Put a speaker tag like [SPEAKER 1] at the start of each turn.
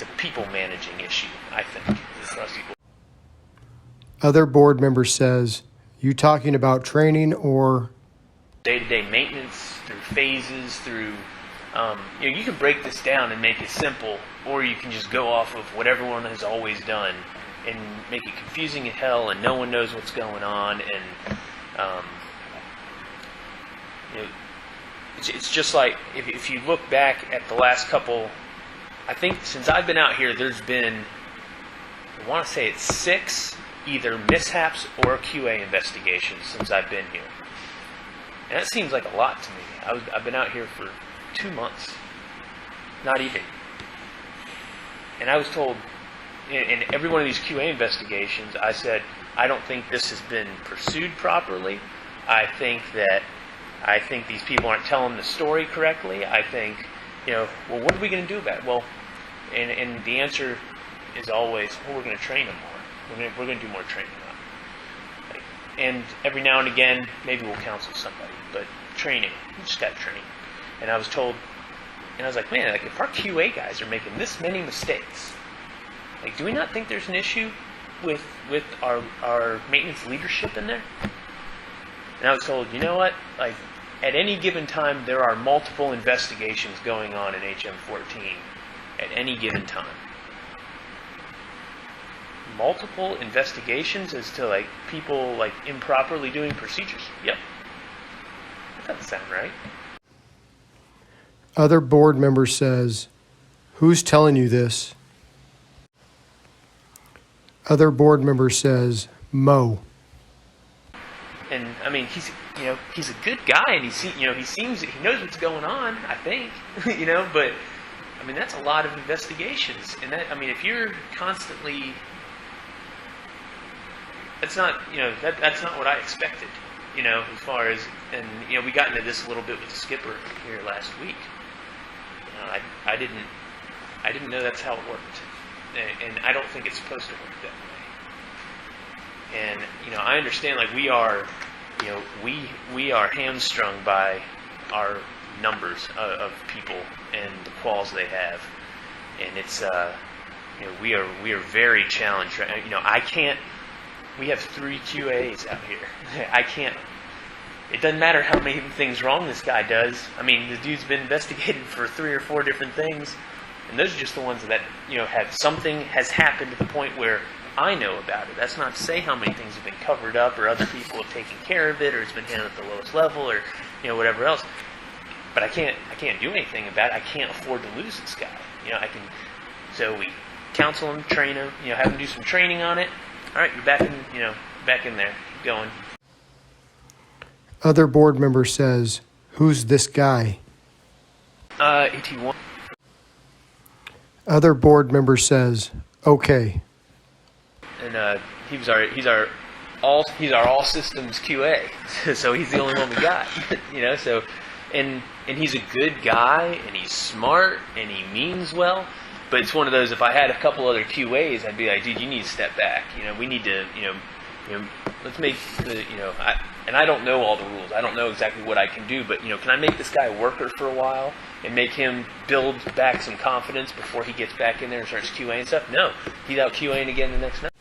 [SPEAKER 1] a people managing issue, I think.
[SPEAKER 2] Other board member says, you talking about training or
[SPEAKER 1] day-to-day maintenance, through phases, through, you can break this down and make it simple, or you can just go off of what everyone has always done and make it confusing as hell, and no one knows what's going on, and it's just like, if you look back at the last couple, I think since I've been out here, there's been, I want to say it's 6 either mishaps or QA investigations since I've been here. And that seems like a lot to me. I've been out here for 2 months. Not even. And I was told, in every one of these QA investigations, I said, I don't think this has been pursued properly. I think these people aren't telling the story correctly. I think, well, what are we going to do about it? Well, and the answer is always, well, we're going to train them more. We're going to do more training on it. And every now and again, maybe we'll counsel somebody. But training, you just got to train. And I was told, and I was like, man, like if our QA guys are making this many mistakes, like, do we not think there's an issue with our maintenance leadership in there? And I was told, you know what? Like, at any given time, there are multiple investigations going on in HM14 at any given time. Multiple investigations as to, like, people, like, improperly doing procedures? Yep. That doesn't sound right.
[SPEAKER 2] other board member says, who's telling you this? Other board member says, Mo.
[SPEAKER 1] And I mean, he's a good guy, and he knows what's going on, I think, but I mean, that's a lot of investigations. And that, I mean, if you're constantly, that's not what I expected, as far as, and we got into this a little bit with the skipper here last week. I didn't know that's how it worked. And I don't think it's supposed to work that way. And I understand, like, we are hamstrung by our numbers of people and the quals they have, and it's we are very challenged. I can't. We have 3 QAs out here. I can't. It doesn't matter how many things wrong this guy does. I mean, the dude's been investigated for 3 or 4 different things. And those are just the ones that, have something has happened to the point where I know about it. That's not to say how many things have been covered up or other people have taken care of it or it's been handled at the lowest level or, whatever else. But I can't do anything about it. I can't afford to lose this guy. So we counsel him, train him, have him do some training on it. All right, you're back in there. Keep going.
[SPEAKER 2] Other board member says, who's this guy?
[SPEAKER 1] AT1.
[SPEAKER 2] Other board member says, okay.
[SPEAKER 1] And he's our all systems QA, so he's the only one we got. So and he's a good guy and he's smart and he means well. But it's one of those, if I had a couple other QAs, I'd be like, dude, you need to step back. We need to, let's make the, and I don't know all the rules. I don't know exactly what I can do, but, can I make this guy a worker for a while and make him build back some confidence before he gets back in there and starts QAing stuff? No. He's out QAing again the next night.